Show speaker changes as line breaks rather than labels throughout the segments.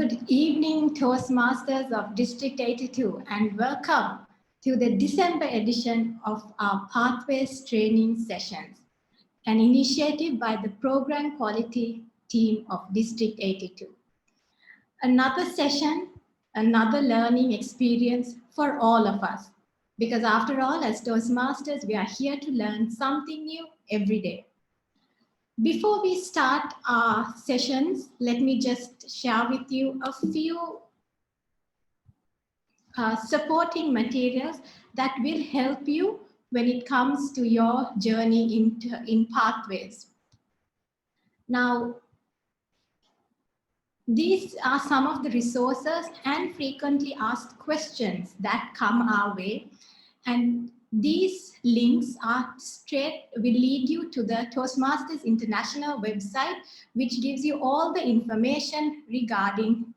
Good evening, Toastmasters of District 82, and welcome to the December edition of our Pathways Training Sessions, an initiative by the Program Quality Team of District 82. Another session, another learning experience for all of us, because after all, as Toastmasters, we are here to learn something new every day. Before we start our sessions, let me just share with you a few supporting materials that will help you when it comes to your journey in pathways. Now, these are some of the resources and frequently asked questions that come our way. And these links will lead you to the Toastmasters International website, which gives you all the information regarding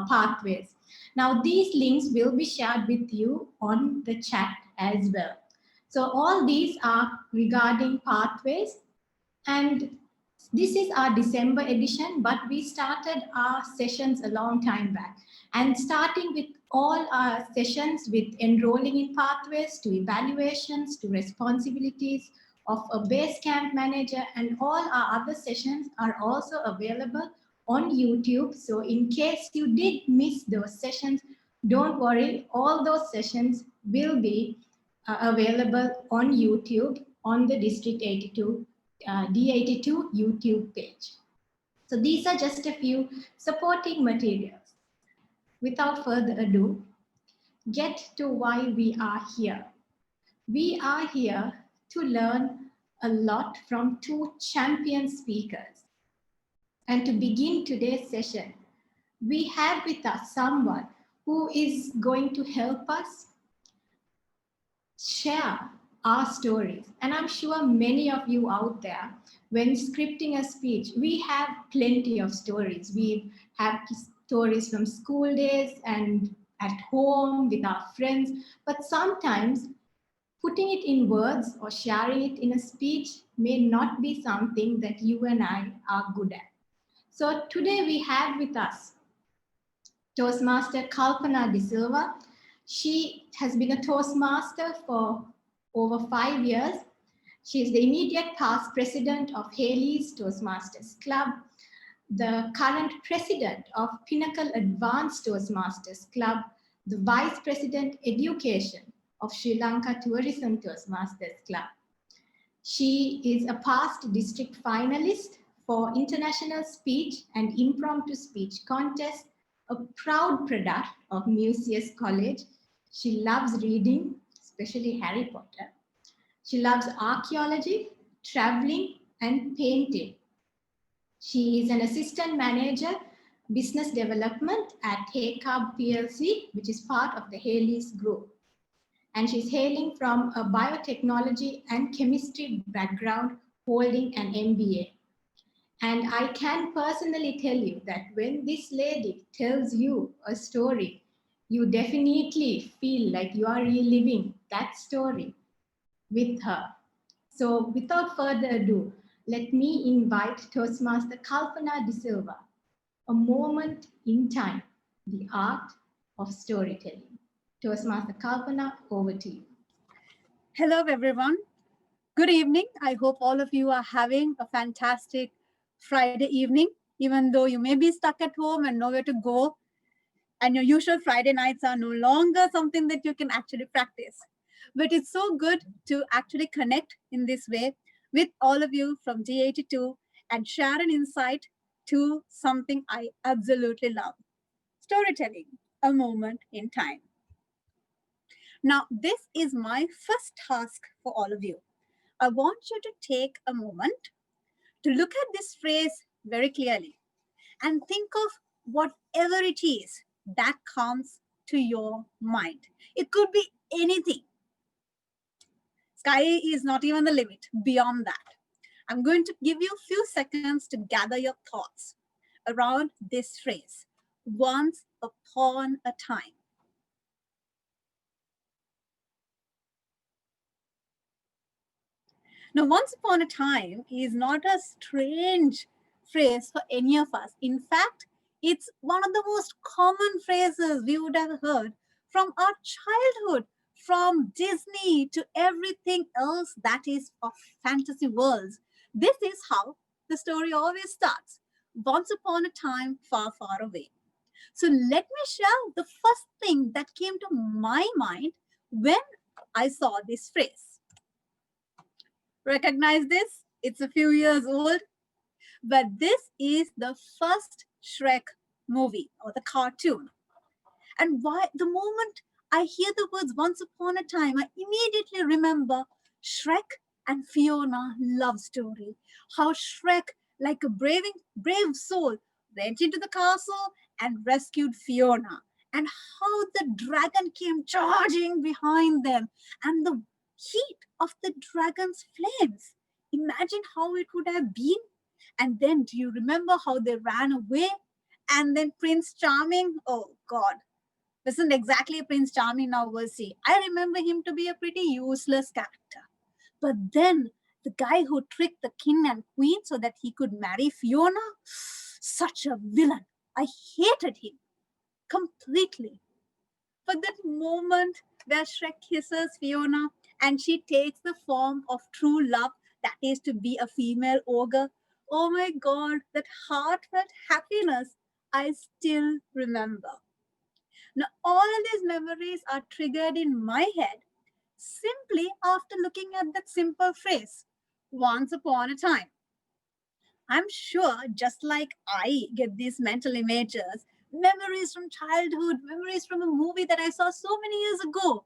pathways. Now, these links will be shared with you on the chat as well. So all these are regarding pathways, and this is our December edition, but we started our sessions a long time back. And starting with all our sessions with enrolling in pathways to evaluations to responsibilities of a base camp manager, and all our other sessions are also available on YouTube. So in case you did miss those sessions, don't worry, all those sessions will be available on YouTube on the District 82 D82 YouTube page. So these are just a few supporting materials. Without further ado, get to why we are here. We are here to learn a lot from two champion speakers. And to begin today's session, we have with us someone who is going to help us share our stories. And I'm sure many of you out there, when scripting a speech, we have plenty of stories. We have stories from school days and at home with our friends, but sometimes putting it in words or sharing it in a speech may not be something that you and I are good at. So today we have with us Toastmaster Kalpana De Silva. She has been a Toastmaster for over 5 years. She is the immediate past president of Haley's Toastmasters Club, the current president of Pinnacle Advanced Toastmasters Club, the vice president education of Sri Lanka Tourism Toastmasters Club. She is a past district finalist for International Speech and Impromptu Speech Contest, a proud product of Musaeus College. She loves reading, especially Harry Potter. She loves archaeology, traveling, and painting. She is an assistant manager, business development at Haycub PLC, which is part of the Haley's Group. And she's hailing from a biotechnology and chemistry background, holding an MBA. And I can personally tell you that when this lady tells you a story, you definitely feel like you are reliving that story with her. So without further ado, let me invite Toastmaster Kalpana De Silva, a moment in time, the art of storytelling. Toastmaster Kalpana, over to you.
Hello, everyone. Good evening. I hope all of you are having a fantastic Friday evening, even though you may be stuck at home and nowhere to go, and your usual Friday nights are no longer something that you can actually practice. But it's so good to actually connect in this way with all of you from D82 and share an insight to something I absolutely love: storytelling, a moment in time. Now, this is my first task for all of you. I want you to take a moment to look at this phrase very clearly and think of whatever it is that comes to your mind. It could be anything. Sky is not even the limit beyond that. I'm going to give you a few seconds to gather your thoughts around this phrase, once upon a time. Now, once upon a time is not a strange phrase for any of us. In fact, It's one of the most common phrases we would have heard from our childhood, from Disney to everything else that is of fantasy worlds. This is how the story always starts. Once upon a time, far, far away. So let me share the first thing that came to my mind when I saw this phrase. Recognize this? It's a few years old, but this is the first Shrek movie or the cartoon. And why the moment I hear the words once upon a time, I immediately remember Shrek and Fiona love story. How Shrek, like a brave soul, went into the castle and rescued Fiona. And how the dragon came charging behind them. And the heat of the dragon's flames. Imagine how it would have been. And then do you remember how they ran away? And then Prince Charming, oh God, wasn't exactly a Prince Charming now, was he? I remember him to be a pretty useless character. But then the guy who tricked the king and queen so that he could marry Fiona, such a villain. I hated him completely. But that moment where Shrek kisses Fiona and she takes the form of true love, that is to be a female ogre, oh my God, that heartfelt happiness I still remember. Now, all these memories are triggered in my head simply after looking at that simple phrase, once upon a time. I'm sure, just like I get these mental images, memories from childhood, memories from a movie that I saw so many years ago,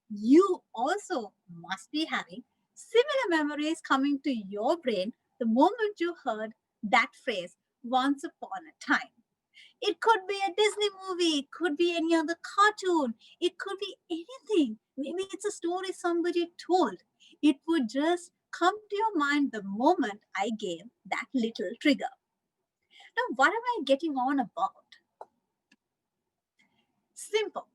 you also must be having similar memories coming to your brain the moment you heard that phrase, once upon a time. It could be a Disney movie, it could be any other cartoon, it could be anything. Maybe it's a story somebody told. It would just come to your mind the moment I gave that little trigger. Now, what am I getting on about? Simple.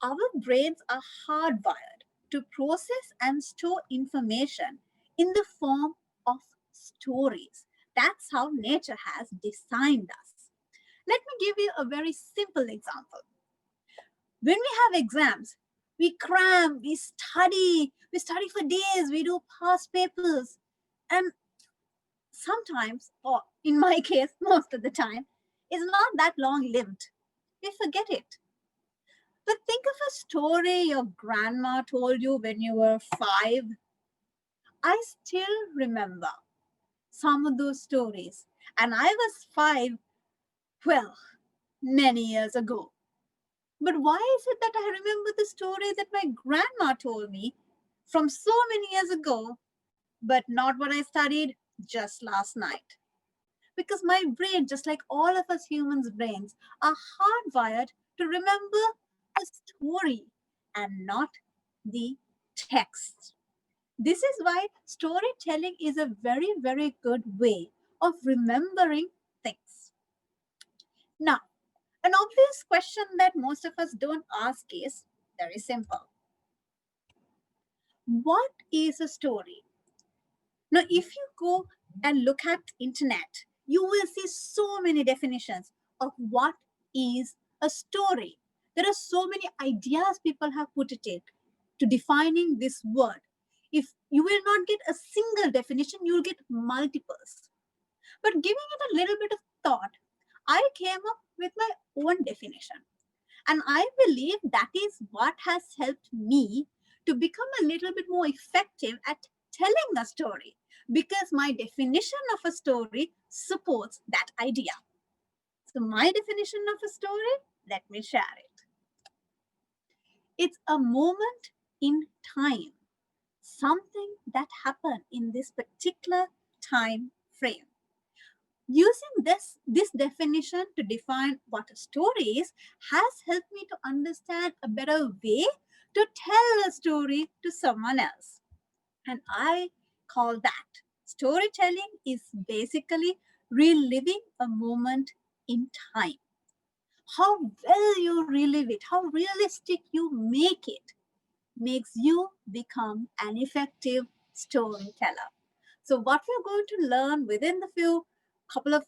Our brains are hardwired to process and store information in the form of stories. That's how nature has designed us. Let me give you a very simple example. When we have exams, we cram, we study for days, we do past papers, and sometimes, or in my case, most of the time, it's not that long lived. We forget it. But think of a story your grandma told you when you were 5. I still remember some of those stories, and I was 5, well, many years ago. But why is it that I remember the story that my grandma told me from so many years ago, but not what I studied just last night? Because my brain, just like all of us humans' brains, are hardwired to remember a story and not the text. This is why storytelling is a very, very good way of remembering things. Now, an obvious question that most of us don't ask is very simple. What is a story? Now, if you go and look at internet, you will see so many definitions of what is a story. There are so many ideas people have put it in to defining this word. If you will not get a single definition, you'll get multiples. But giving it a little bit of thought, I came up with my own definition. And I believe that is what has helped me to become a little bit more effective at telling a story, because my definition of a story supports that idea. So my definition of a story, let me share it. It's a moment in time, something that happened in this particular time frame. Using this definition to define what a story is has helped me to understand a better way to tell a story to someone else. And I call that storytelling is basically reliving a moment in time. How well you relive it, how realistic you make it, makes you become an effective storyteller. So what we're going to learn within the few couple of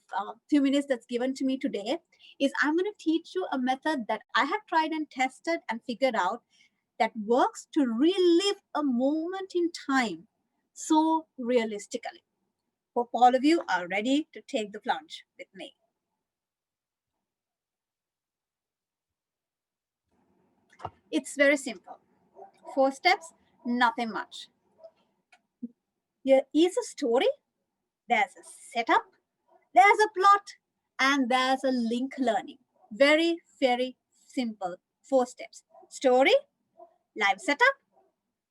few minutes that's given to me today is I'm going to teach you a method that I have tried and tested and figured out that works to relive a moment in time so realistically. Hope all of you are ready to take the plunge with me. It's very simple. 4 steps, nothing much. There is a story, there's a setup, there's a plot, and there's a link learning. Very, very simple 4 steps. Story, live setup,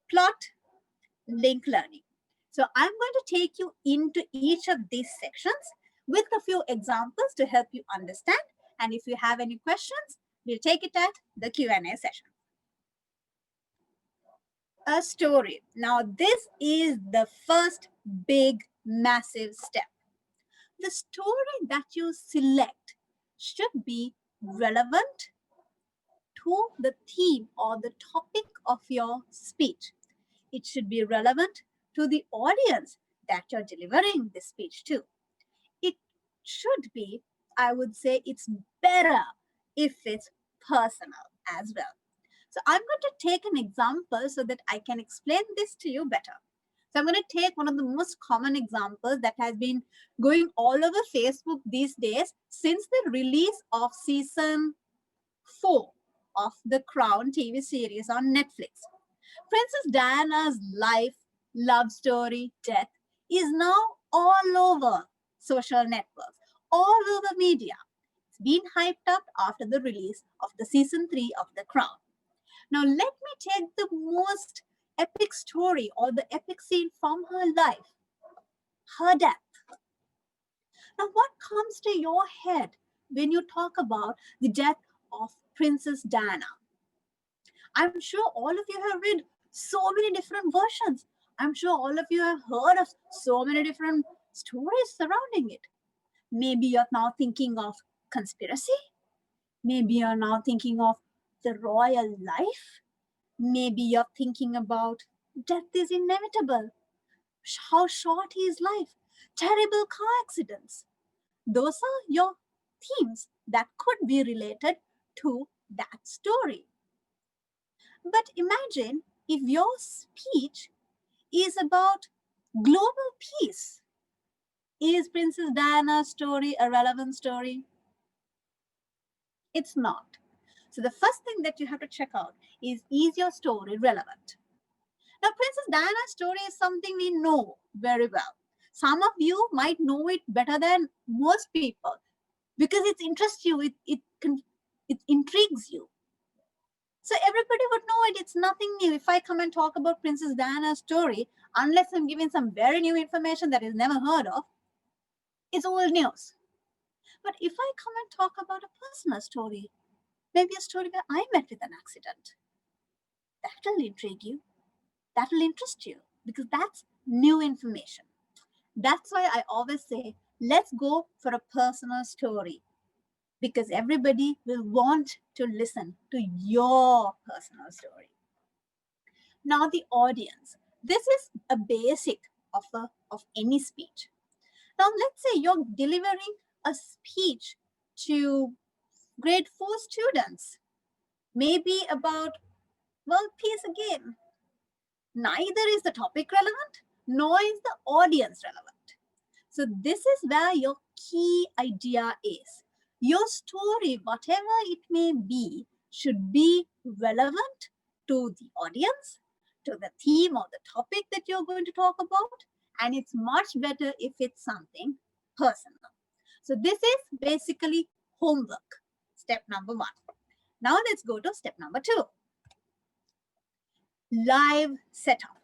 plot, link learning. So I'm going to take you into each of these sections with a few examples to help you understand. And if you have any questions, we'll take it at the Q&A session. A story. Now, this is the first big, massive step. The story that you select should be relevant to the theme or the topic of your speech. It should be relevant to the audience that you're delivering this speech to. It should be, I would say, it's better if it's personal as well. So I'm going to take an example so that I can explain this to you better. So I'm going to take one of the most common examples that has been going all over Facebook these days since the release of season 4 of the Crown TV series on Netflix. Princess Diana's life, love story, death is now all over social networks, all over media. It's been hyped up after the release of the season 3 of The Crown. Now, let me take the most epic story or the epic scene from her life, her death. Now, what comes to your head when you talk about the death of Princess Diana? I'm sure all of you have read so many different versions. I'm sure all of you have heard of so many different stories surrounding it. Maybe you're now thinking of conspiracy. Maybe you're now thinking of the royal life. Maybe you're thinking about death is inevitable. How short is life? Terrible car accidents. Those are your themes that could be related to that story. But imagine if your speech is about global peace. Is Princess Diana's story a relevant story? It's not. So the first thing that you have to check out is your story relevant? Now, Princess Diana's story is something we know very well. Some of you might know it better than most people because it interests you, it intrigues you. So everybody would know it. It's nothing new. If I come and talk about Princess Diana's story, unless I'm giving some very new information that is never heard of, it's old news. But if I come and talk about a personal story, maybe a story where I met with an accident, that'll intrigue you. That'll interest you because that's new information. That's why I always say, let's go for a personal story because everybody will want to listen to your personal story. Now, the audience. This is a basic of any speech. Now, let's say you're delivering a speech to grade 4 students, maybe about world peace again. Neither is the topic relevant, nor is the audience relevant. So this is where your key idea is. Your story, whatever it may be, should be relevant to the audience, to the theme or the topic that you're going to talk about, and it's much better if it's something personal. So this is basically homework, step number 1. Now let's go to step number 2. Live setup.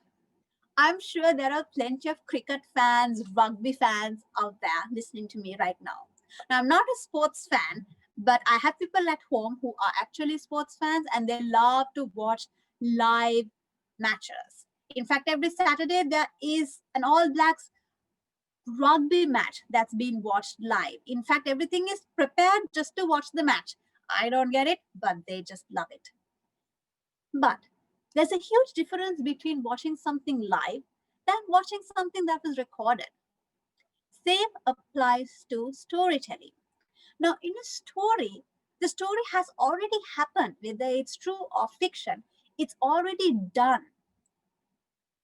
I'm sure there are plenty of cricket fans, rugby fans out there listening to me right now. Now, I'm not a sports fan, but I have people at home who are actually sports fans and they love to watch live matches. In fact, every Saturday there is an All Blacks rugby match that's being watched live. In fact, everything is prepared just to watch the match. I don't get it, but they just love it. But there's a huge difference between watching something live than watching something that was recorded. Same applies to storytelling. Now, in a story, the story has already happened, whether it's true or fiction, it's already done.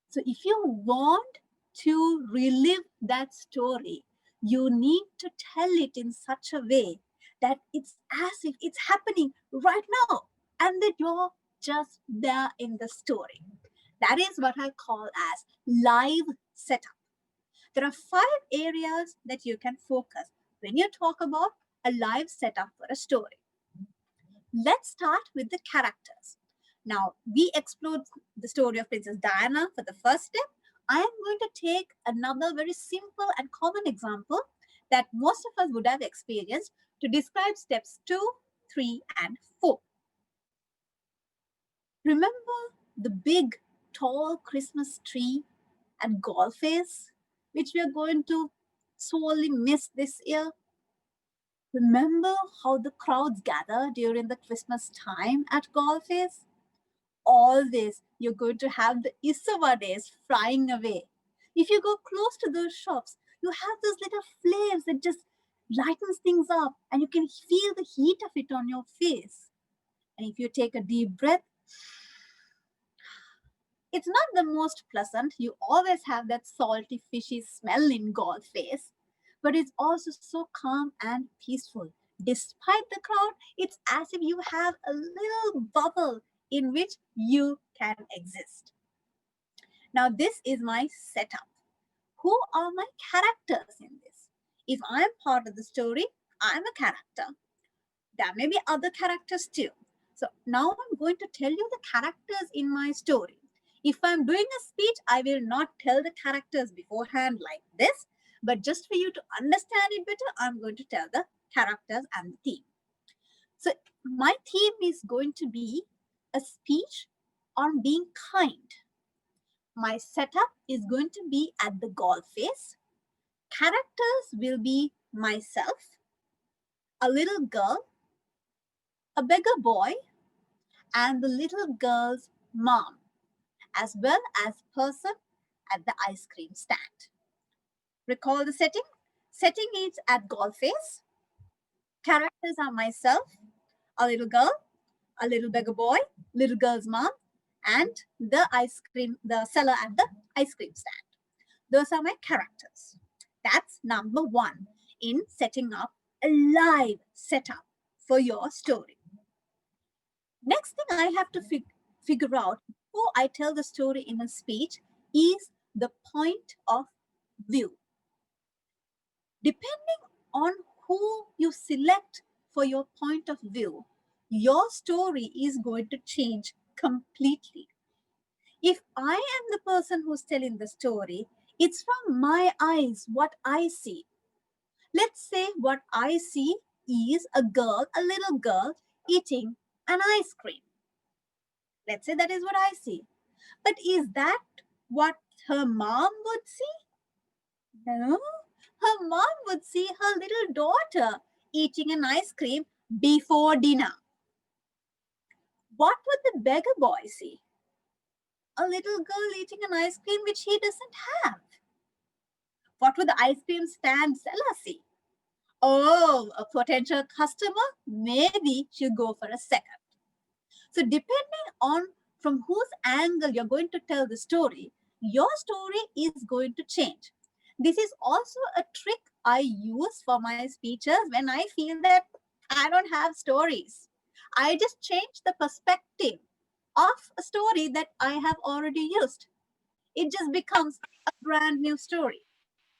So if you want to relive that story, you need to tell it in such a way that it's as if it's happening right now and that you're just there in the story. That is what I call as live setup. There are 5 areas that you can focus when you talk about a live setup for a story. Let's start with the characters. Now, we explored the story of Princess Diana for the first step. I am going to take another very simple and common example that most of us would have experienced to describe steps 2, 3, and 4. Remember the big, tall Christmas tree at Golface, which we are going to sorely miss this year? Remember how the crowds gather during the Christmas time at Golface? Always you're going to have the Isava days flying away. If you go close to those shops, you have those little flames that just lightens things up and you can feel the heat of it on your face. And if you take a deep breath, it's not the most pleasant. You always have that salty, fishy smell in Golf Face, but it's also so calm and peaceful. Despite the crowd, it's as if you have a little bubble in which you can exist. Now, this is my setup. Who are my characters in this? If I'm part of the story, I'm a character. There may be other characters too. So now I'm going to tell you the characters in my story. If I'm doing a speech, I will not tell the characters beforehand like this, but just for you to understand it better, I'm going to tell the characters and the theme. So my theme is going to be a speech on being kind. My setup is going to be at the golf face. Characters will be myself, a little girl, a beggar boy, and the little girl's mom, as well as person at the ice cream stand. Recall the setting? Setting is at golf face. Characters are myself, a little girl, a little beggar boy, little girl's mom, and the seller at the ice cream stand. Those are my characters. That's number 1 in setting up a live setup for your story. Next thing I have to figure out before I tell the story in a speech is the point of view. Depending on who you select for your point of view, your story is going to change completely. If I am the person who's telling the story, it's from my eyes what I see. Let's say what I see is a little girl eating an ice cream. Let's say that is what I see. But is that what her mom would see? No. Her mom would see her little daughter eating an ice cream before dinner. What would the beggar boy see? A little girl eating an ice cream which he doesn't have. What would the ice cream stand seller see? Oh, a potential customer? Maybe she'll go for a second. So depending on from whose angle you're going to tell the story, your story is going to change. This is also a trick I use for my speeches when I feel that I don't have stories. I just change the perspective of a story that I have already used. It just becomes a brand new story.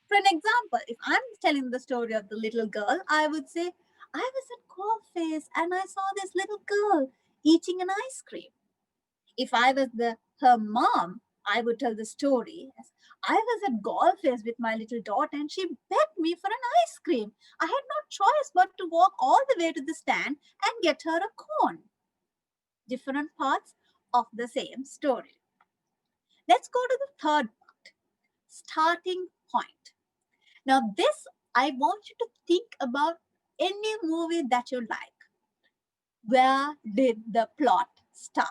For an example, if I'm telling the story of the little girl, I would say, I was at Coalface and I saw this little girl eating an ice cream. If I was her mom, I would tell the story as I was at Golface with my little daughter and she begged me for an ice cream. I had no choice but to walk all the way to the stand and get her a cone. Different parts of the same story. Let's go to the third part, starting point. Now, this I want you to think about any movie that you like. Where did the plot start?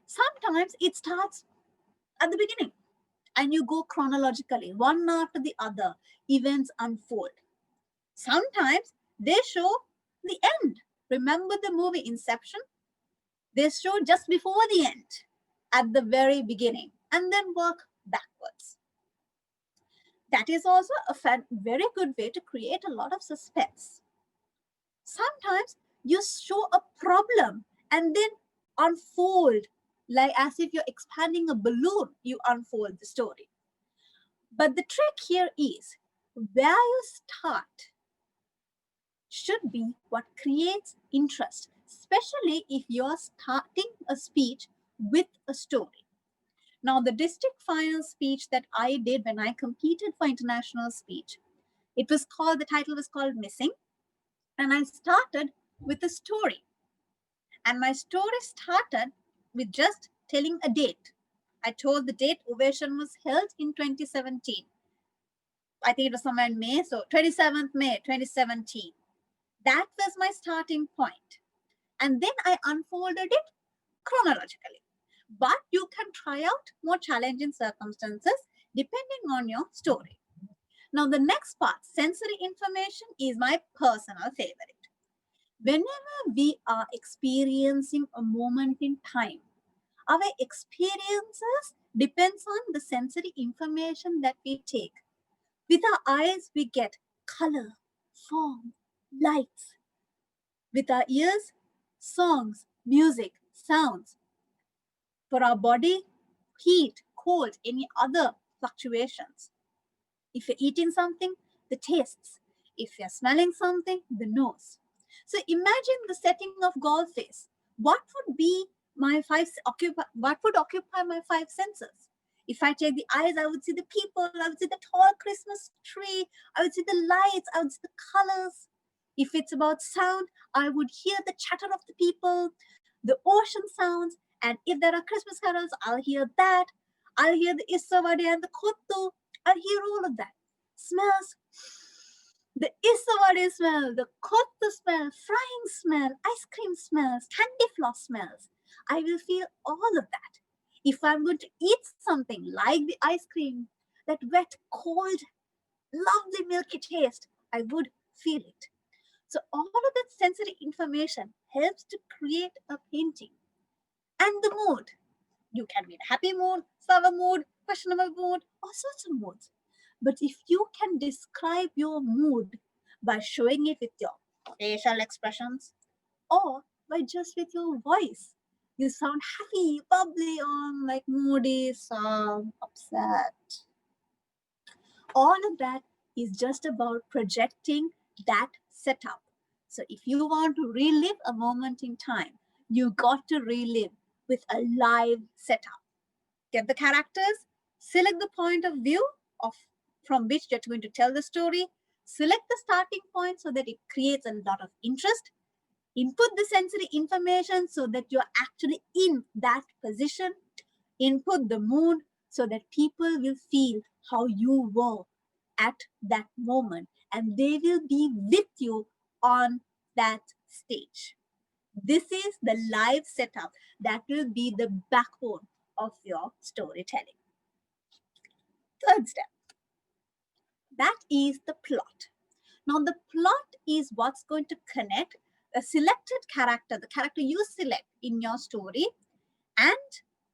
Sometimes it starts at the beginning. and you go chronologically, one after the other, events unfold. Sometimes they show the end. Remember the movie Inception? They show just before the end, at the very beginning, and then work backwards. That is also a very good way to create a lot of suspense. Sometimes you show a problem and then unfold, like as if you're expanding a balloon, you unfold the story. But the trick here is where you start should be what creates interest, especially if you're starting a speech with a story. Now, the district final speech that I did when I competed for international speech, the title was called Missing. And I started with a story. And my story started with just telling a date. I told the date ovation was held in 2017. I think it was somewhere in May, so 27th May 2017. That was my starting point. And then I unfolded it chronologically. But you can try out more challenging circumstances depending on your story. Now, the next part, sensory information, is my personal favorite. Whenever we are experiencing a moment in time, our experiences depends on the sensory information that we take. With our eyes, we get color, form, lights. With our ears, songs, music, sounds. For our body, heat, cold, any other fluctuations. If you're eating something, the tastes. If you're smelling something, the nose. So imagine the setting of golf face. What would be what would occupy my five senses? If I take the eyes, I would see the people, I would see the tall Christmas tree, I would see the lights, I would see the colors. If it's about sound, I would hear the chatter of the people, the ocean sounds, and if there are Christmas carols, I'll hear that. I'll hear the Isavade and the Kottu. I'll hear all of that. Smells, the Isavade smell, the Kottu smell, frying smell, ice cream smells, candy floss smells. I will feel all of that. If I'm going to eat something like the ice cream, that wet, cold, lovely milky taste, I would feel it. So all of that sensory information helps to create a painting. And the mood. You can be in a happy mood, sour mood, questionable mood, all sorts of moods. But if you can describe your mood by showing it with your facial expressions or by just with your voice, you sound happy, bubbly, on like moody, sour, upset. All of that is just about projecting that setup. So if you want to relive a moment in time, you got to relive with a live setup. Get the characters, select the point of view from which you're going to tell the story, select the starting point so that it creates a lot of interest, input the sensory information so that you're actually in that position, input the mood so that people will feel how you were at that moment and they will be with you on that stage. This is the live setup that will be the backbone of your storytelling. Third step, that is the plot. Now, the plot is what's going to connect a selected character, the character you select in your story, and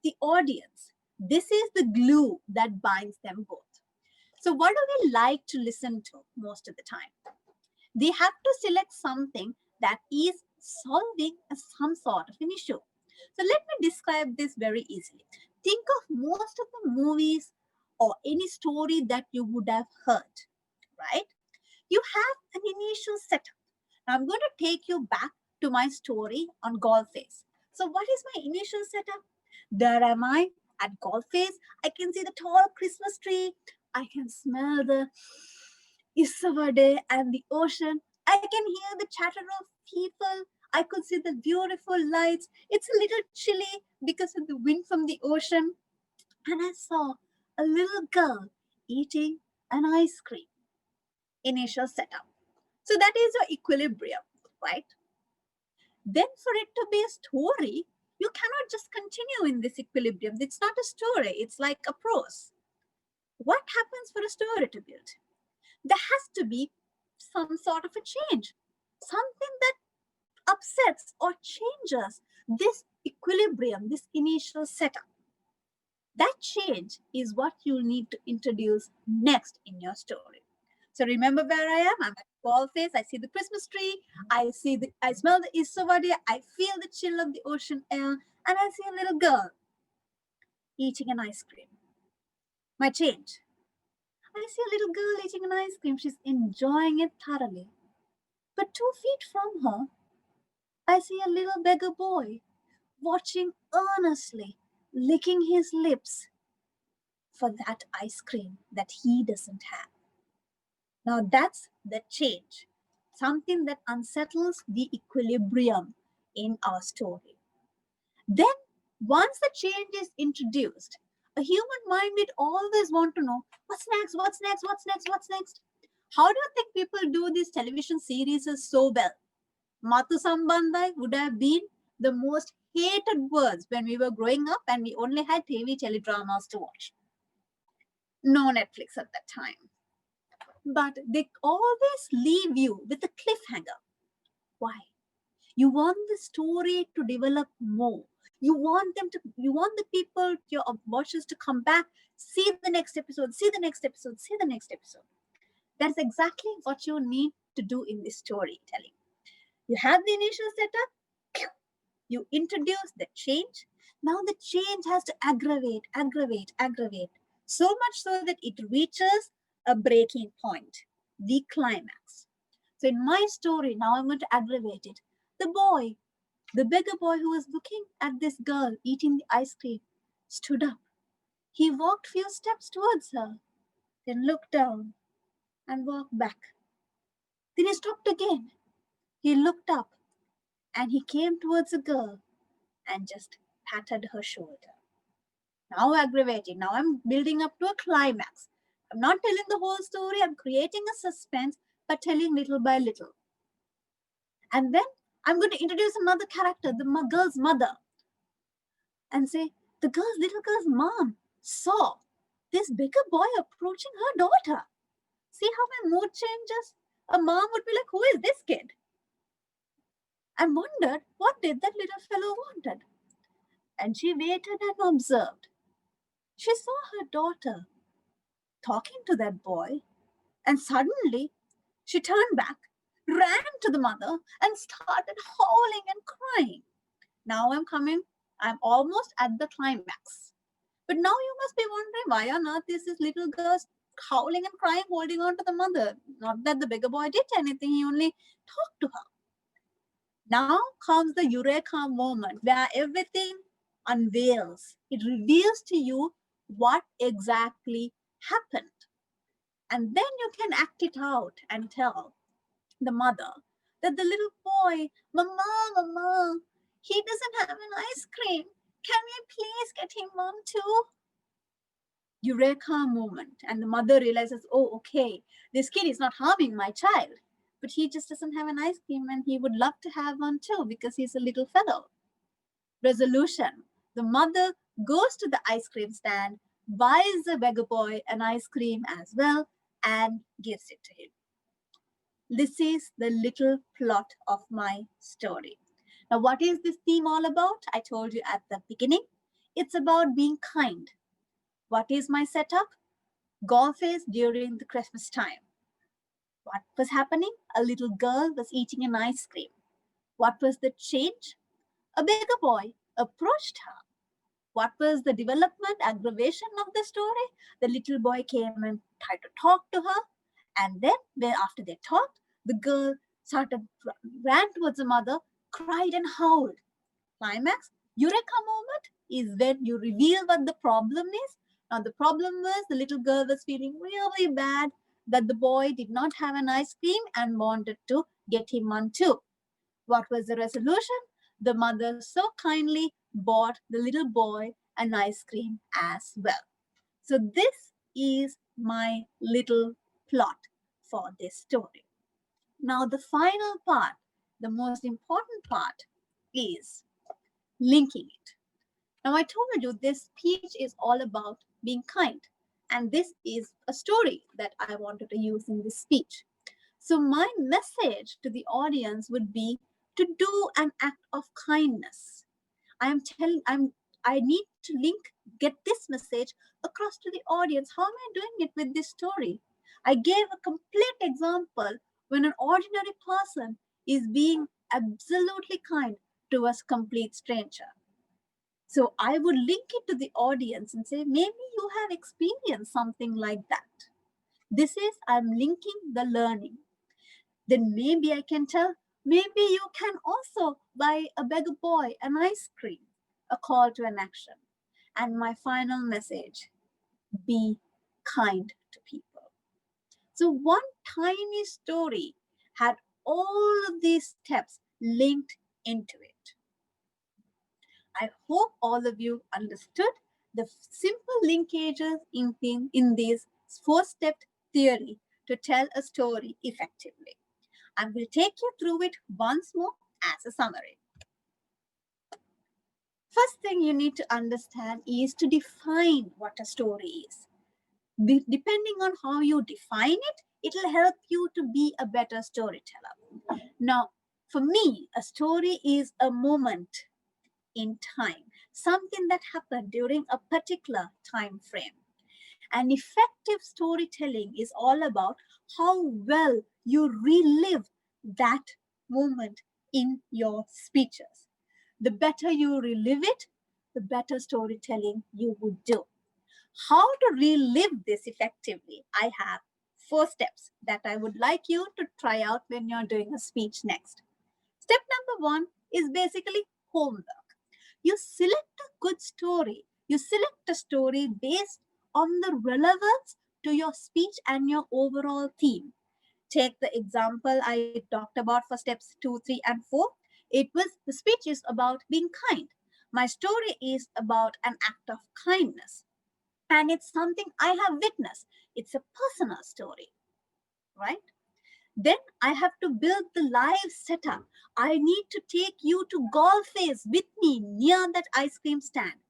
the audience. This is the glue that binds them both. So what do we like to listen to most of the time? They have to select something that is solving some sort of an issue. So let me describe this very easily. Think of most of the movies or any story that you would have heard, right? You have an initial setup. Now I'm going to take you back to my story on Golf Face. So what is my initial setup? There am I at Golf Face. I can see the tall Christmas tree. I can smell the Isavade and the ocean. I can hear the chatter of people. I could see the beautiful lights. It's a little chilly because of the wind from the ocean. And I saw a little girl eating an ice cream. Initial setup. So that is your equilibrium, right? Then for it to be a story, you cannot just continue in this equilibrium. It's not a story. It's like a prose. What happens for a story to build? There has to be some sort of a change, something that upsets or changes this equilibrium, this initial setup. That change is what you'll need to introduce next in your story. So remember where I am. I'm at ball face. I see the Christmas tree. I smell the Isovadi. I feel the chill of the ocean air. And I see a little girl eating an ice cream. My change. I see a little girl eating an ice cream. She's enjoying it thoroughly. But 2 feet from her, I see a little beggar boy watching earnestly, licking his lips for that ice cream that he doesn't have. Now that's the change, something that unsettles the equilibrium in our story. Then, once the change is introduced, a human mind will always want to know what's next, what's next, what's next, what's next. How do you think people do these television series so well? Matu Sambandai would have been the most hated words when we were growing up and we only had TV teledramas to watch. No Netflix at that time. But they always leave you with a cliffhanger. Why? You want the story to develop more. You want the people, your watchers to come back, see the next episode, see the next episode, see the next episode. That's exactly what you need to do in this storytelling. You have the initial setup, you introduce the change. Now the change has to aggravate. So much so that it reaches a breaking point, the climax. So in my story, now I'm going to aggravate it. The beggar boy who was looking at this girl eating the ice cream, stood up. He walked few steps towards her, then looked down and walked back. Then he stopped again. He looked up and he came towards the girl and just patted her shoulder. Now aggravating. Now I'm building up to a climax. I'm not telling the whole story. I'm creating a suspense, but telling little by little. And then I'm going to introduce another character, the girl's mother, and say, the little girl's mom saw this bigger boy approaching her daughter. See how my mood changes? A mom would be like, who is this kid? And wondered, what did that little fellow wanted? And she waited and observed. She saw her daughter talking to that boy, and suddenly she turned back, ran to the mother, and started howling and crying. Now I'm almost at the climax. But now you must be wondering, why on earth is this little girl howling and crying, holding on to the mother? Not that the bigger boy did anything, he only talked to her. Now comes the eureka moment where everything unveils. It reveals to you what exactly happened. And then you can act it out and tell the mother that the little boy, Mama, he doesn't have an ice cream. Can we please get him one too? Eureka moment. And the mother realizes, oh, okay, this kid is not harming my child, but he just doesn't have an ice cream and he would love to have one too because he's a little fellow. Resolution. The mother goes to the ice cream stand, buys the beggar boy an ice cream as well, and gives it to him. This is the little plot of my story. Now, what is this theme all about? I told you at the beginning. It's about being kind. What is my setup? Golf is during the Christmas time. What was happening? A little girl was eating an ice cream. What was the change? A bigger boy approached her. What was the development, aggravation of the story? The little boy came and tried to talk to her. And then, after they talked, the girl ran towards the mother, cried and howled. Climax, eureka moment is when you reveal what the problem is. Now, the problem was the little girl was feeling really bad that the boy did not have an ice cream and wanted to get him one too. What was the resolution? The mother so kindly bought the little boy an ice cream as well. So this is my little plot for this story. Now the final part, the most important part, is linking it. Now I told you this speech is all about being kind And this is a story that I wanted to use in this speech. So my message to the audience would be to do an act of kindness. I need to get this message across to the audience. How am I doing it with this story? I gave a complete example when an ordinary person is being absolutely kind to a complete stranger. So I would link it to the audience and say, maybe you have experienced something like that. This is, I'm linking the learning. Then maybe I can tell, maybe you can also buy a beggar boy an ice cream, a call to an action. And my final message, be kind to people. So one tiny story had all of these steps linked into it. I hope all of you understood the simple linkages in this four-step theory to tell a story effectively. I will take you through it once more as a summary. First thing you need to understand is to define what a story is. Depending on how you define it, it will help you to be a better storyteller. Now, for me, a story is a moment in time, something that happened during a particular time frame. And effective storytelling is all about how well you relive that moment in your speeches. The better you relive it, the better storytelling you would do. How to relive this effectively? I have 4 steps that I would like you to try out when you're doing a speech next. Step number 1 is basically homework. You select a good story. You select a story based on the relevance to your speech and your overall theme. Take the example I talked about for steps 2, 3, and 4. It was the speech is about being kind. My story is about an act of kindness. And it's something I have witnessed. It's a personal story, right? Then I have to build the live setup. I need to take you to Golface with me near that ice cream stand.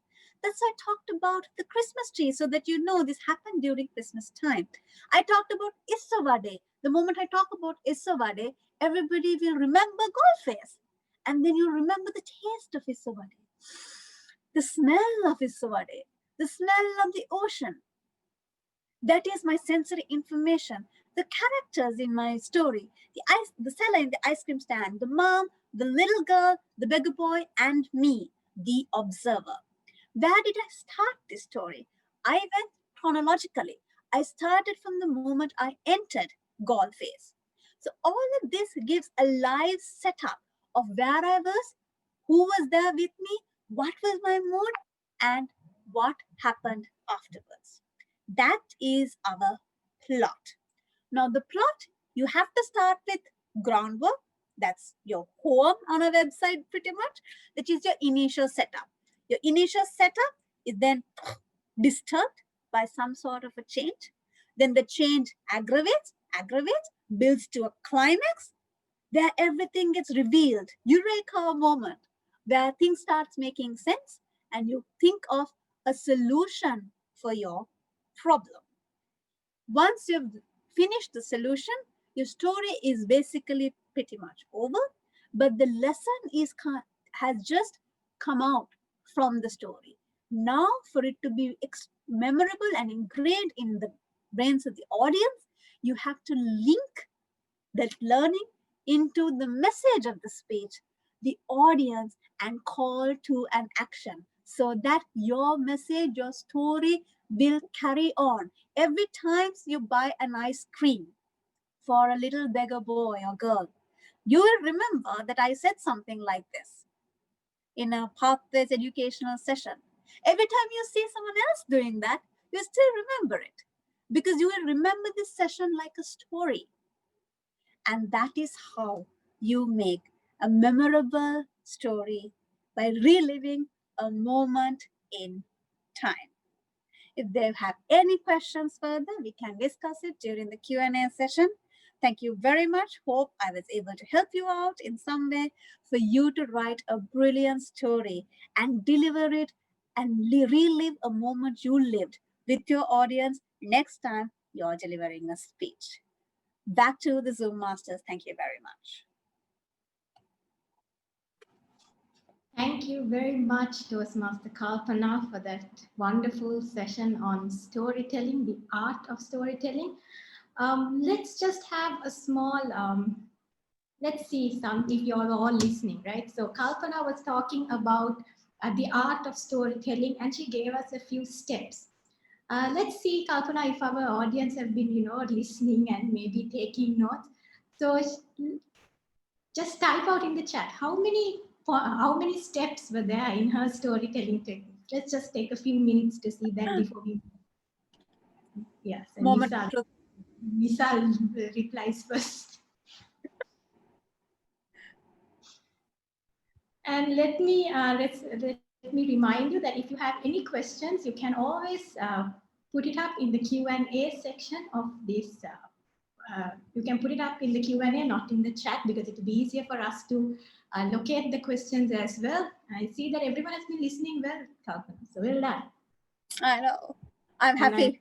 That's why I talked about the Christmas tree so that you know this happened during Christmas time. I talked about Issavade. The moment I talk about Issavade, everybody will remember Golface. And then you remember the taste of Issavade, the smell of Issavade, the smell of the ocean. That is my sensory information. The characters in my story, the seller in the ice cream stand, the mom, the little girl, the beggar boy, and me, the observer. Where did I start this story? I went chronologically. I started from the moment I entered Golface. So all of this gives a live setup of where I was, who was there with me, what was my mood, and what happened afterwards. That is our plot. Now, the plot, you have to start with groundwork. That's your home on a website, pretty much. That is your initial setup. Your initial setup is then disturbed by some sort of a change. Then the change aggravates, builds to a climax, where everything gets revealed. Eureka moment, where things starts making sense and you think of a solution for your problem. Once you've finished the solution, your story is basically pretty much over, but the lesson has just come out from the story. Now, for it to be memorable and ingrained in the brains of the audience, you have to link that learning into the message of the speech, the audience, and call to an action so that your message, your story will carry on. Every time you buy an ice cream for a little beggar boy or girl, you will remember that I said something like this in a Pathways educational session. Every time you see someone else doing that, you still remember it because you will remember this session like a story. And that is how you make a memorable story by reliving a moment in time. If they have any questions further, we can discuss it during the Q&A session. Thank you very much. Hope I was able to help you out in some way for you to write a brilliant story and deliver it and relive a moment you lived with your audience next time you're delivering a speech. Back to the Zoom masters. Thank you very much.
Thank you very much, Toastmaster Kalpana, for that wonderful session on storytelling, the art of storytelling. Let's just have a small, let's see some, if you're all listening, right? So Kalpana was talking about the art of storytelling, and she gave us a few steps. Let's see, Kalpana, if our audience have been, listening and maybe taking notes. So just type out in the chat how many steps were there in her storytelling technique. Let's just take a few minutes to see that before we. Yes, and
Moment.
Misal replies first. And let me remind you that if you have any questions, you can always put it up in the Q&A section of this. You can put it up in the Q&A, not in the chat, because it will be easier for us to locate the questions as well. I see that everyone has been listening well, Kalpana, so well done.
I know. I'm happy.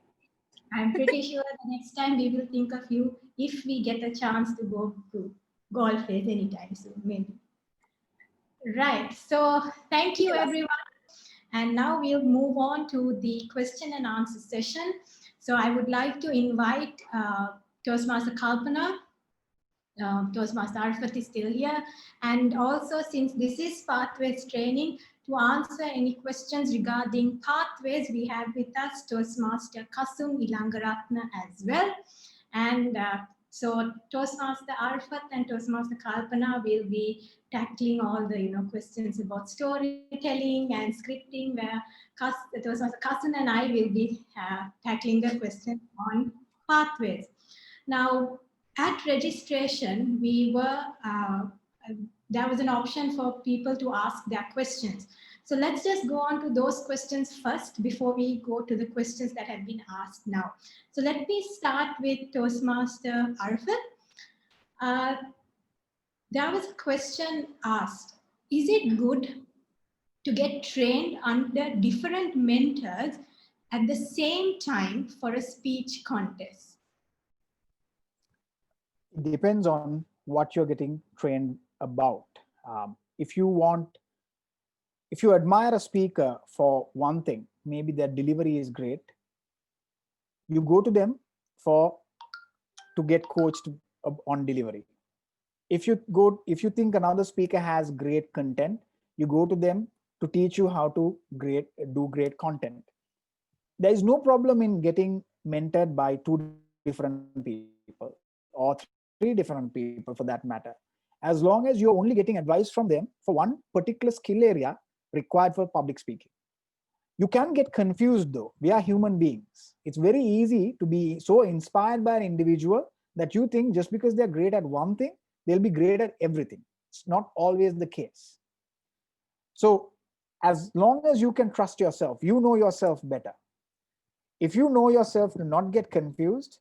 I'm pretty sure the next time we will think of you if we get a chance to go to golf phase anytime soon, maybe. Right. So thank you, everyone. And now we'll move on to the question and answer session. So I would like to invite Toastmaster Kalpana. Toastmaster Arfat is still here. And also, since this is Pathways training, to answer any questions regarding pathways, we have with us Toastmaster Kasum Ilangaratna as well. And so Toastmaster Arfat and Toastmaster Kalpana will be tackling all the questions about storytelling and scripting, where Toastmaster Kasum and I will be tackling the questions on pathways. Now, at registration, there was an option for people to ask their questions. So let's just go on to those questions first before we go to the questions that have been asked now. So let me start with Toastmaster Arfat. There was a question asked, is it good to get trained under different mentors at the same time for a speech contest?
It depends on what you're getting trained about. If you admire a speaker for one thing, maybe their delivery is great, you go to them to get coached on delivery. If you think another speaker has great content, you go to them to teach you how to do great content. There is no problem in getting mentored by two different people or three different people for that matter, as long as you're only getting advice from them for one particular skill area required for public speaking. You can get confused though. We are human beings. It's very easy to be so inspired by an individual that you think just because they're great at one thing, they'll be great at everything. It's not always the case. So as long as you can trust yourself, you know yourself better. If you know yourself to not get confused,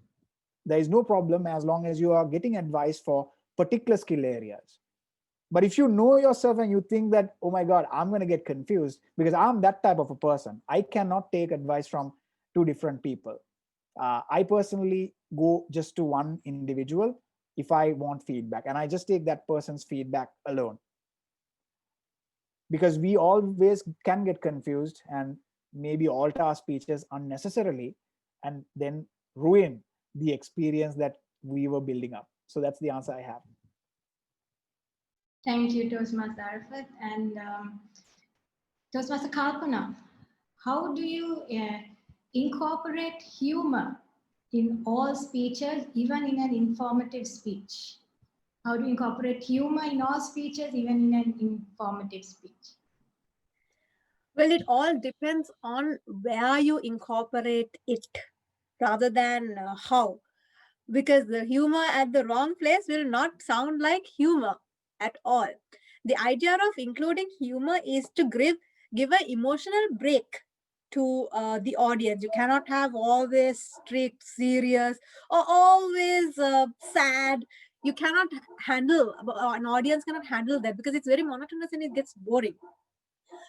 there is no problem as long as you are getting advice for particular skill areas. But if you know yourself and you think that, oh my God, I'm going to get confused because I'm that type of a person, I cannot take advice from two different people. I personally go just to one individual if I want feedback, and I just take that person's feedback alone. Because we always can get confused and maybe alter our speeches unnecessarily and then ruin the experience that we were building up. So that's the answer I have.
Thank you, Toastmaster Arfat. And Toastmaster Kalpana, how do you incorporate humor in all speeches, even in an informative speech? How do you incorporate humor in all speeches, even in an informative speech?
Well, it all depends on where you incorporate it rather than how. Because the humor at the wrong place will not sound like humor at all. The idea of including humor is to give an emotional break to the audience. You cannot have always strict, serious, or always sad. You cannot handle, an audience cannot handle that because it's very monotonous and it gets boring.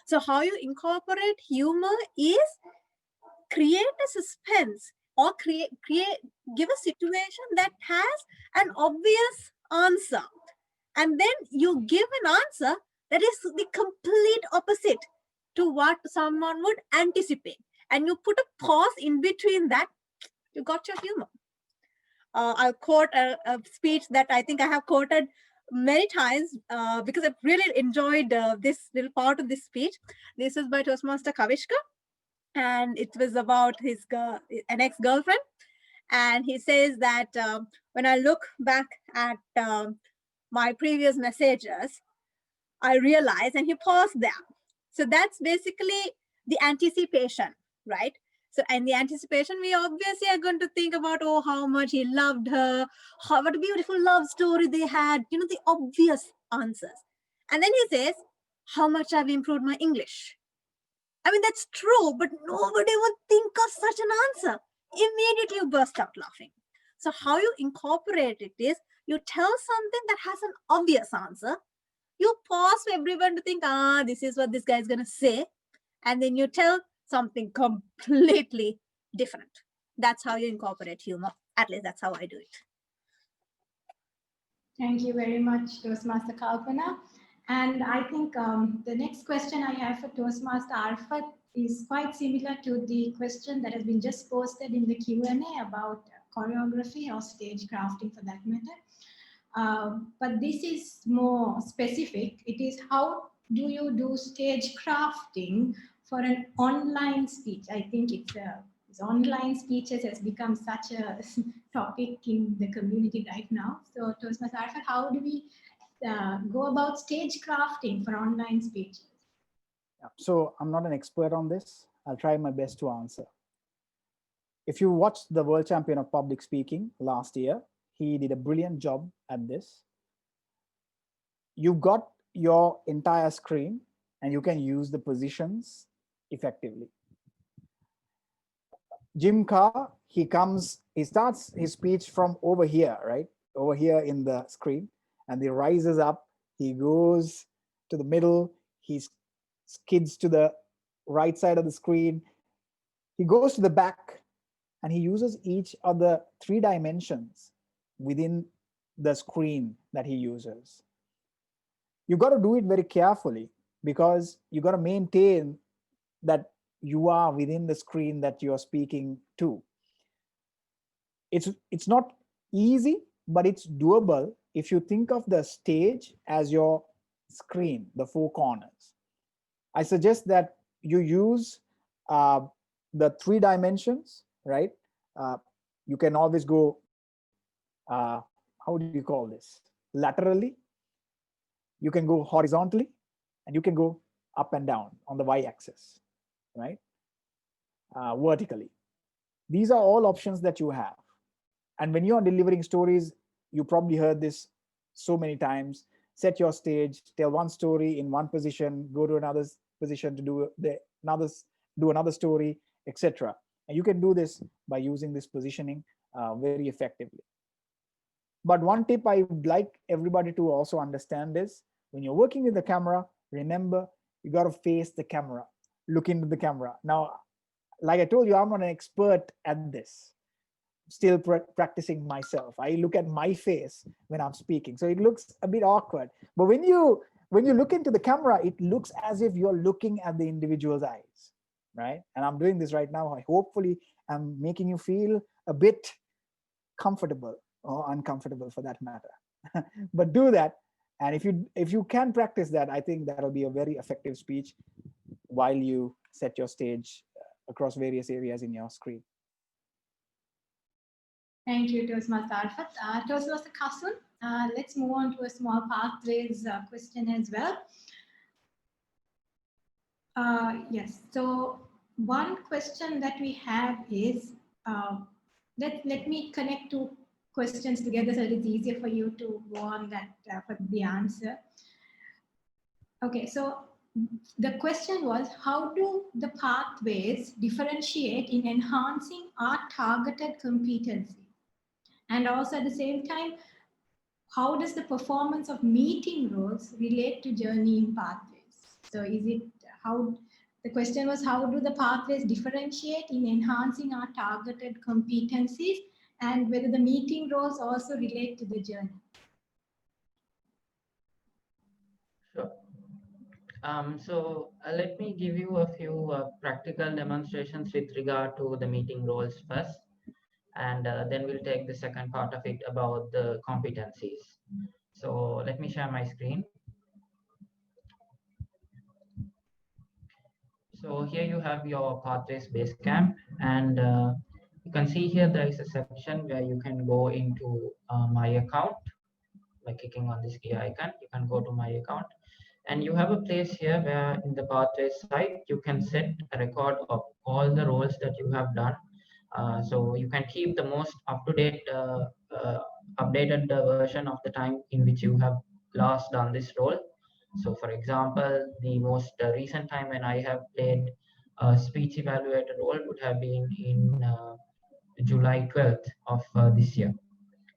So how you incorporate humor is create a suspense or give a situation that has an obvious answer. And then you give an answer that is the complete opposite to what someone would anticipate. And you put a pause in between that, you got your humor. I'll quote a speech that I think I have quoted many times because I've really enjoyed this little part of this speech. This is by Toastmaster Kavishka, and it was about an ex-girlfriend. And he says that when I look back at my previous messages, I realize, and he paused there. So that's basically the anticipation, right? So in the anticipation, we obviously are going to think about, oh, how much he loved her, what a beautiful love story they had, the obvious answers. And then he says, how much I've improved my English. I mean, that's true, but nobody would think of such an answer. Immediately you burst out laughing. So how you incorporate it is, you tell something that has an obvious answer, you pause for everyone to think, this is what this guy is going to say. And then you tell something completely different. That's how you incorporate humor. At least that's how I do it.
Thank you very much, Toastmaster Kalpana. And I think the next question I have for Toastmaster Arfat is quite similar to the question that has been just posted in the Q&A about choreography or stage crafting for that matter. But this is more specific. It is, how do you do stage crafting for an online speech? I think it's online speeches has become such a topic in the community right now. So Toastmaster Arfat, how do we go about stage crafting for online speeches?
Yeah. So I'm not an expert on this. I'll try my best to answer. If you watched the world champion of public speaking last year, he did a brilliant job at this. You've got your entire screen and you can use the positions effectively. Jim Carr, he starts his speech from over here, right? Over here in the screen, and he rises up, he goes to the middle, he skids to the right side of the screen, he goes to the back, and he uses each of the 3 dimensions within the screen that he uses. You got to do it very carefully because you got to maintain that you are within the screen that you're speaking to. It's not easy, but it's doable if you think of the stage as your screen, the 4 corners. I suggest that you use the 3 dimensions, right? You can always go, how do you call this? Laterally. You can go horizontally, and you can go up and down on the y-axis, right? Vertically. These are all options that you have. And when you are delivering stories, you probably heard this so many times. Set your stage, tell one story in one position, go to another position to do another story, etc. And you can do this by using this positioning very effectively. But one tip I would like everybody to also understand is, when you're working with the camera, remember, you got to face the camera, look into the camera. Now, like I told you, I'm not an expert at this. Still practicing myself. I look at my face when I'm speaking, so it looks a bit awkward. But when you look into the camera, it looks as if you're looking at the individual's eyes, right? And I'm doing this right now. Hopefully, I'm making you feel a bit comfortable or uncomfortable for that matter. But do that, and if you can practice that, I think that'll be a very effective speech while you set your stage across various areas in your screen.
Thank you, Toastmaster Arfat. Toastmaster Kasun, let's move on to a small pathways question as well. Yes, so one question that we have is, let me connect 2 questions together so it's easier for you to go on that for the answer. Okay, so the question was, how do the pathways differentiate in enhancing our targeted competency? And also at the same time, how does the performance of meeting roles relate to journey in pathways? So is it, how The question was, how do the pathways differentiate in enhancing our targeted competencies, and whether the meeting roles also relate to the journey?
Sure. Let me give you a few practical demonstrations with regard to the meeting roles first, and then we'll take the second part of it about the competencies. So let me share my screen. So here you have your Pathways Basecamp, and you can see here there is a section where you can go into My Account by clicking on this gear icon. You can go to My Account, and you have a place here where in the Pathways site you can set a record of all the roles that you have done. So you can keep the most up-to-date, updated version of the time in which you have last done this role. So for example, the most recent time when I have played a speech evaluator role would have been in July 12th of this year.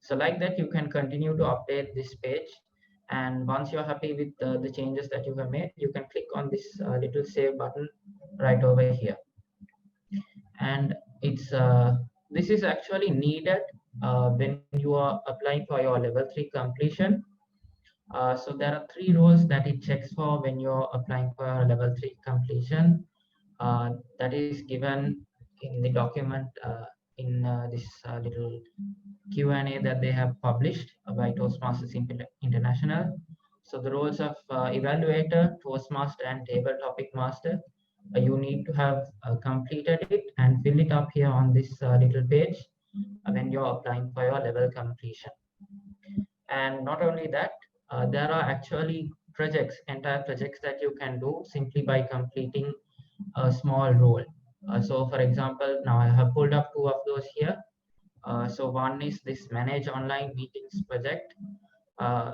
So like that, you can continue to update this page. And once you're happy with the changes that you have made, you can click on this little save button right over here. And it's this is actually needed when you are applying for your level 3 completion. So there are 3 roles that it checks for when you're applying for a level 3 completion. That is given in the document in this little Q&A that they have published by Toastmasters International. So the roles of evaluator, Toastmaster, and table topic master, you need to have completed it and fill it up here on this little page when you're applying for your level completion. And not only that, there are actually projects, entire projects that you can do simply by completing a small role. So for example, now I have pulled up 2 of those here. So one is this Manage Online Meetings project,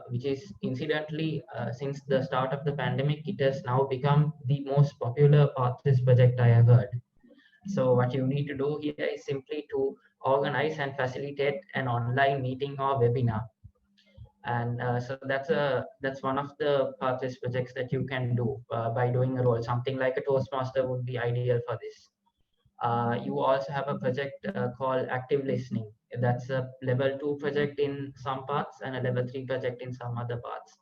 which is incidentally, since the start of the pandemic, it has now become the most popular Pathways project I have heard. So what you need to do here is simply to organize and facilitate an online meeting or webinar. And so that's one of the Pathways projects that you can do by doing a role. Something like a Toastmaster would be ideal for this. You also have a project called Active Listening. That's a level 2 project in some parts and a level 3 project in some other parts.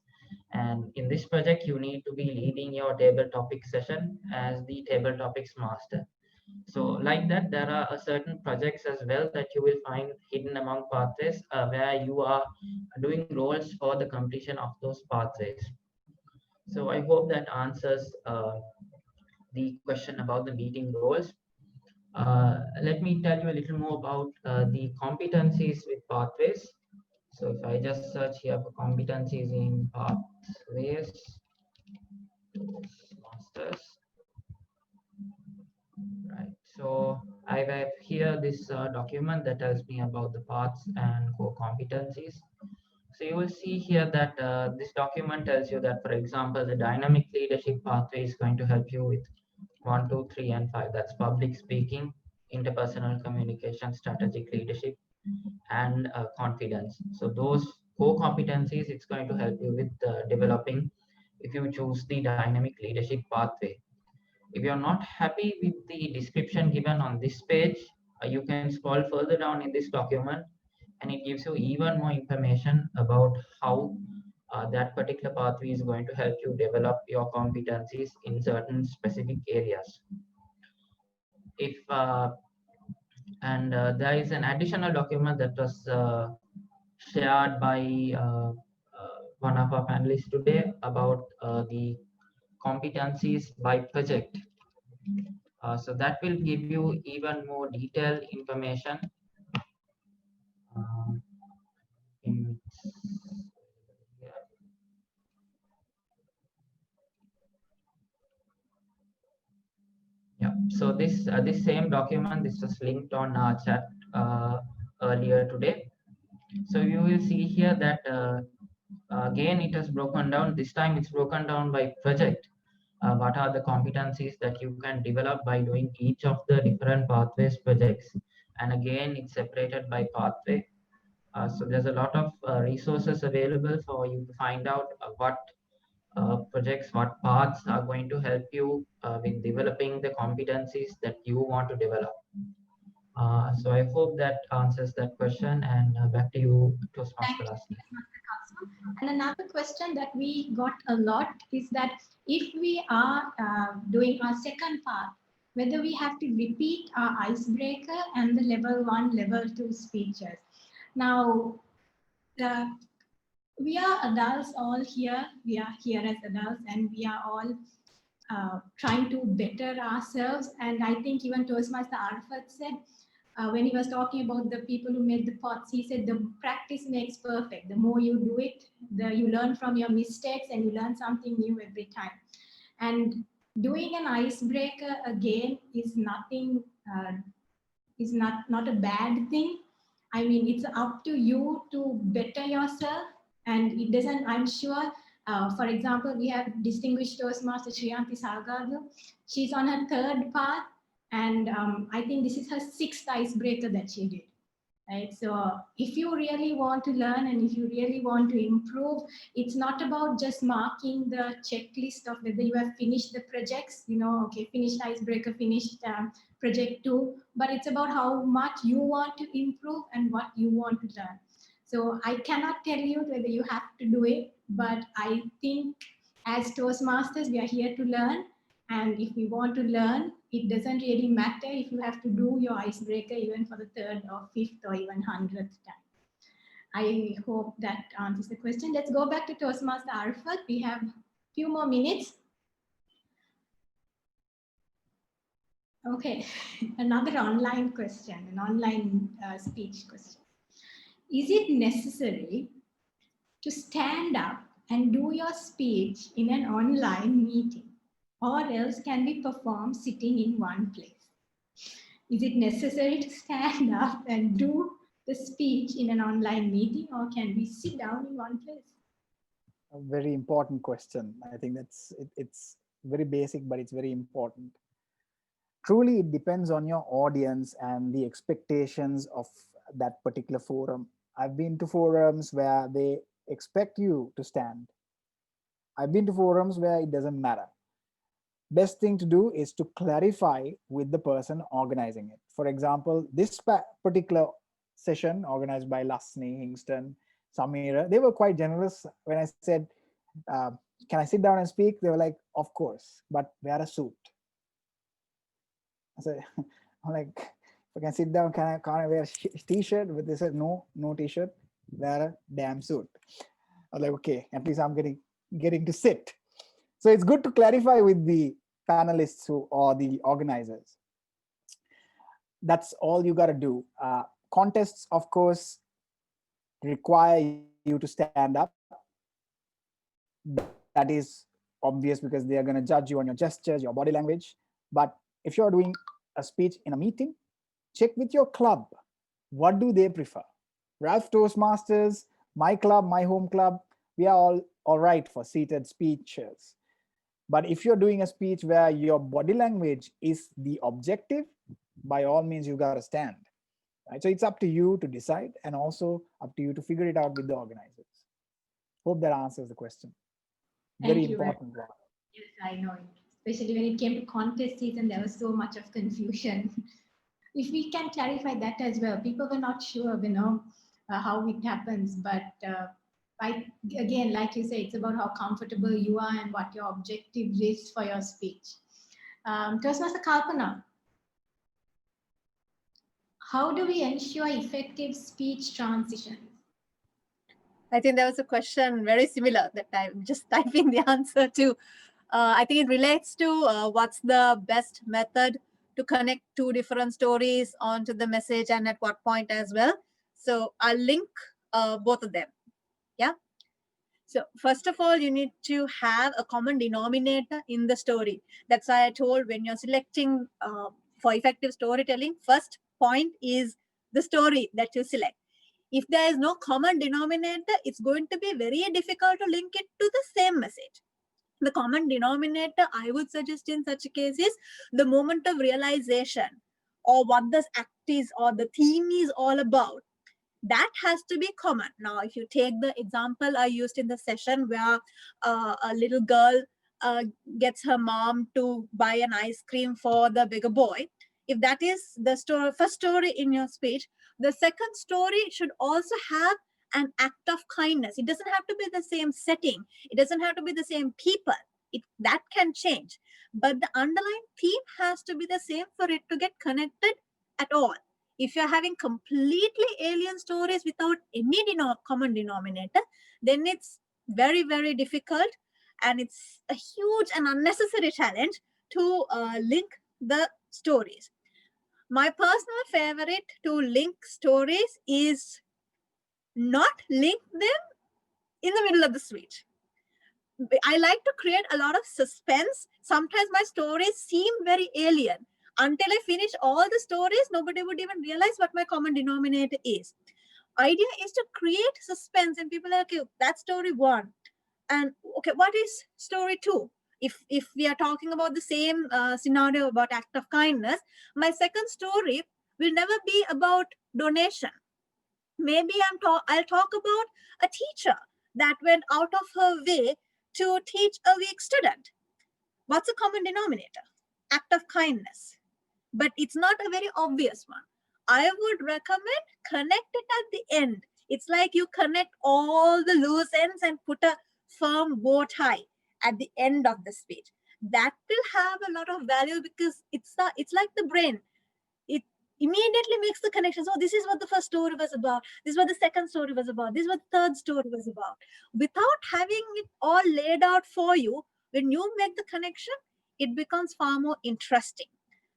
And in this project, you need to be leading your table topic session as the table topics master. So like that, there are certain projects as well that you will find hidden among pathways where you are doing roles for the completion of those pathways. So I hope that answers the question about the meeting roles. Let me tell you a little more about the competencies with pathways. So if I just search here for competencies in pathways, masters, right? So I have here this document that tells me about the paths and core competencies. So you will see here that this document tells you that, for example, the dynamic leadership pathway is going to help you with 1, 2, 3, and 5. That's public speaking, interpersonal communication, strategic leadership, and confidence. So those core competencies, it's going to help you with developing if you choose the dynamic leadership pathway. If you're not happy with the description given on this page, you can scroll further down in this document, and it gives you even more information about how that particular pathway is going to help you develop your competencies in certain specific areas. If there is an additional document that was shared by one of our panelists today about the competencies by project. So that will give you even more detailed information yeah. So this same document, this was linked on our chat earlier today. So you will see here that again it has broken down. This time it's broken down by project. What are the competencies that you can develop by doing each of the different pathways projects? And again, it's separated by pathway. So there's a lot of resources available for you to find out what projects, what paths are going to help you with developing the competencies that you want to develop. So I hope that answers that question, and back to you,
Thank
Toastmaster
you,
Lasmi.
Mr. Kasum. And another question that we got a lot is that if we are doing our second part, whether we have to repeat our icebreaker and the level 1, level 2 speeches. Now, we are adults all here. We are here as adults, and we are all trying to better ourselves. And I think even Toastmaster Arafat said, when he was talking about the people who made the pots, he said the practice makes perfect. The more you do it, you learn from your mistakes and you learn something new every time. And doing an icebreaker again is nothing, is not a bad thing. I mean, it's up to you to better yourself, and it doesn't, I'm sure, for example, we have distinguished Toastmaster Shriyanti Salgadu. She's on her third path, and I think this is her sixth icebreaker that she did. Right? So if you really want to learn and if you really want to improve, it's not about just marking the checklist of whether you have finished the projects, okay, finished icebreaker, finished project 2, but it's about how much you want to improve and what you want to learn. So I cannot tell you whether you have to do it, but I think as Toastmasters, we are here to learn. And if we want to learn, it doesn't really matter if you have to do your icebreaker even for the third or fifth or even 100th time. I hope that answers the question. Let's go back to Toastmaster Arafat. We have a few more minutes. Okay, another online question, an online speech question. Is it necessary to stand up and do your speech in an online meeting, or else can we perform sitting in one place? Is it necessary to stand up and do the speech in an online meeting, or can we sit down in one place?
A very important question. I think it's very basic, but it's very important. Truly, it depends on your audience and the expectations of that particular forum. I've been to forums where they expect you to stand. I've been to forums where it doesn't matter. Best thing to do is to clarify with the person organizing it. For example, this particular session organized by Lasni, Hingston, Samira, they were quite generous. When I said, can I sit down and speak? They were like, of course, but wear a suit. I said, I'm like, if I can sit down, can't I wear a t-shirt? But they said, no t-shirt, wear a damn suit. I was like, okay, at least I'm getting to sit. So it's good to clarify with the panelists or the organizers. That's all you got to do. Contests, of course, require you to stand up. That is obvious because they are going to judge you on your gestures, your body language. But if you're doing a speech in a meeting, check with your club. What do they prefer? Ralph Toastmasters, my club, my home club, we are all right for seated speeches. But if you're doing a speech where your body language is the objective, by all means, you got to stand. Right? So it's up to you to decide, and also up to you to figure it out with the organizers. Hope that answers the question. Very important one.
Yes, I know. Especially when it came to contest season, there was so much of confusion. If we can clarify that as well, people were not sure, how it happens. But again, like you say, it's about how comfortable you are and what your objective is for your speech. Toastmaster Kalpana, how do we ensure effective speech transitions?
I think there was a question very similar that I'm just typing the answer to. I think it relates to what's the best method to connect two different stories onto the message and at what point as well. So I'll link both of them. Yeah. So first of all, you need to have a common denominator in the story. That's why I told when you're selecting for effective storytelling, first point is the story that you select. If there is no common denominator, it's going to be very difficult to link it to the same message. The common denominator I would suggest in such a case is the moment of realization, or what this act is or the theme is all about. that has to be common. Now, if you take the example I used in the session where a little girl gets her mom to buy an ice cream for the bigger boy, if that is the first story in your speech, the second story should also have an act of kindness. It doesn't have to be the same setting. It doesn't have to be the same people. That can change. But the underlying theme has to be the same for it to get connected at all. If you're having completely alien stories without any common denominator, then it's very, very difficult. And it's a huge and unnecessary challenge to link the stories. My personal favorite to link stories is not link them in the middle of the speech. I like to create a lot of suspense. Sometimes my stories seem very alien. Until I finish all the stories, nobody would even realize what my common denominator is. Idea is to create suspense, and people are like, okay, that's story one. And okay, what is story two? If we are talking about the same scenario about act of kindness, my second story will never be about donation. Maybe I'll talk about a teacher that went out of her way to teach a weak student. What's a common denominator? Act of kindness. But it's not a very obvious one. I would recommend connect it at the end. It's like you connect all the loose ends and put a firm bow tie at the end of the speech. That will have a lot of value because it's like the brain. It immediately makes the connections. Oh, this is what the first story was about. This is what the second story was about. This is what the third story was about. Without having it all laid out for you, when you make the connection, it becomes far more interesting.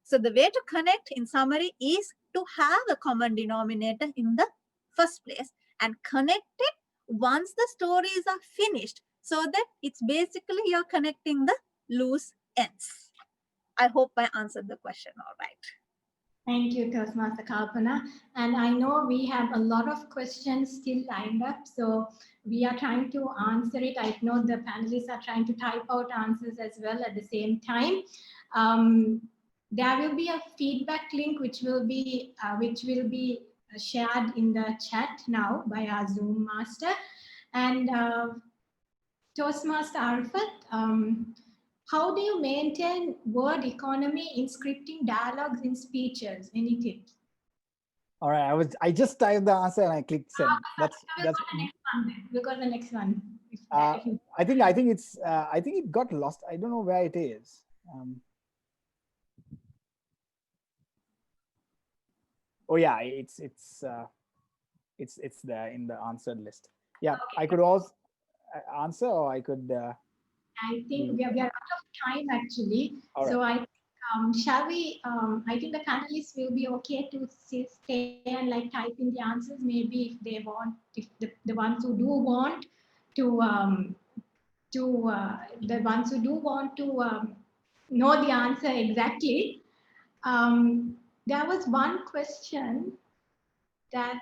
So the way to connect, in summary, is to have a common denominator in the first place and connect it once the stories are finished, so that it's basically you're connecting the loose ends. I hope I answered the question all right.
Thank you, Toastmaster Kalpana. And I know we have a lot of questions still lined up, so we are trying to answer it. I know the panelists are trying to type out answers as well at the same time. There will be a feedback link which will be shared in the chat now by our Zoom master. And Toastmaster Arifat, how do you maintain word economy in scripting dialogues in speeches? Any tips?
All right, I just typed the answer and I clicked send.
We'll go to the next one.
I think it got lost. I don't know where it is. Oh yeah, it's there in the answered list. Yeah, okay. I could also answer, or I could.
I think we are out of time actually. Right. So I shall we? I think the panelists will be okay to stay and like type in the answers. Maybe if they want, if the ones who do want to the ones who do want to know the answer exactly. There was one question that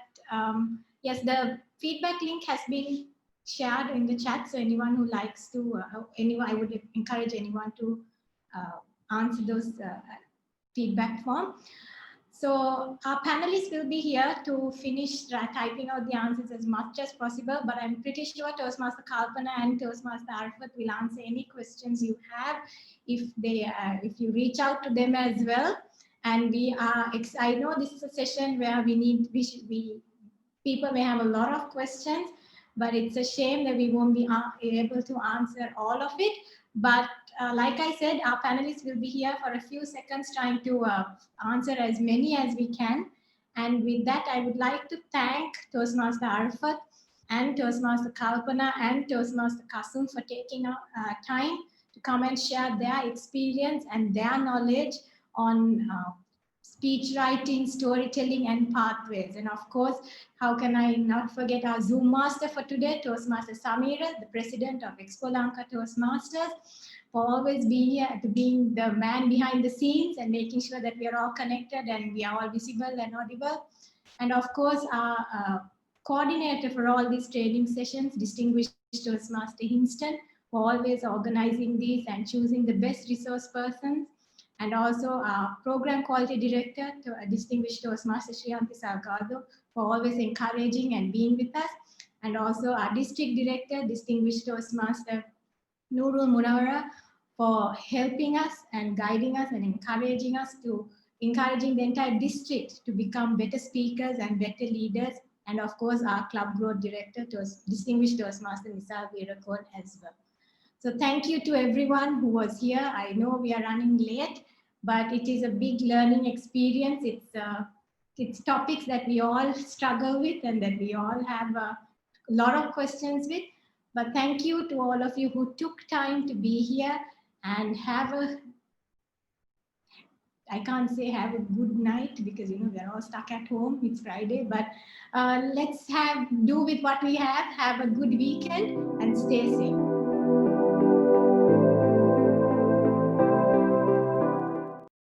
yes, the feedback link has been shared in the chat. So anyone who likes to, I would encourage anyone to answer those feedback form. So our panelists will be here to finish typing out the answers as much as possible, but I'm pretty sure Toastmaster Kalpana and Toastmaster Arifat will answer any questions you have if you reach out to them as well. And I know this is a session where people may have a lot of questions, but it's a shame that we won't be able to answer all of it. But like I said, our panelists will be here for a few seconds trying to answer as many as we can. And with that, I would like to thank Toastmaster Arifat and Toastmaster Kalpana and Toastmaster Kasum for taking time to come and share their experience and their knowledge on speech writing, storytelling, and pathways. And of course, how can I not forget our Zoom master for today, Toastmaster Samira, the president of Expo Lanka Toastmasters, for always being here, being the man behind the scenes and making sure that we are all connected and we are all visible and audible. And of course, our coordinator for all these training sessions, distinguished Toastmaster Hinston, for always organizing these and choosing the best resource persons. and also our Program Quality Director, Distinguished Toastmaster Shriyanti Salgado, for always encouraging and being with us, and also our District Director, Distinguished Toastmaster Nurul Munawara, for helping us and guiding us and encouraging the entire district to become better speakers and better leaders, and of course our Club Growth Director, Distinguished Toastmaster Nisal Virakon as well. So thank you to everyone who was here. I know we are running late, but it is a big learning experience. It's topics that we all struggle with and that we all have a lot of questions with. But thank you to all of you who took time to be here, and I can't say have a good night because we're all stuck at home. It's Friday, but let's do with what we have. Have a good weekend and stay safe.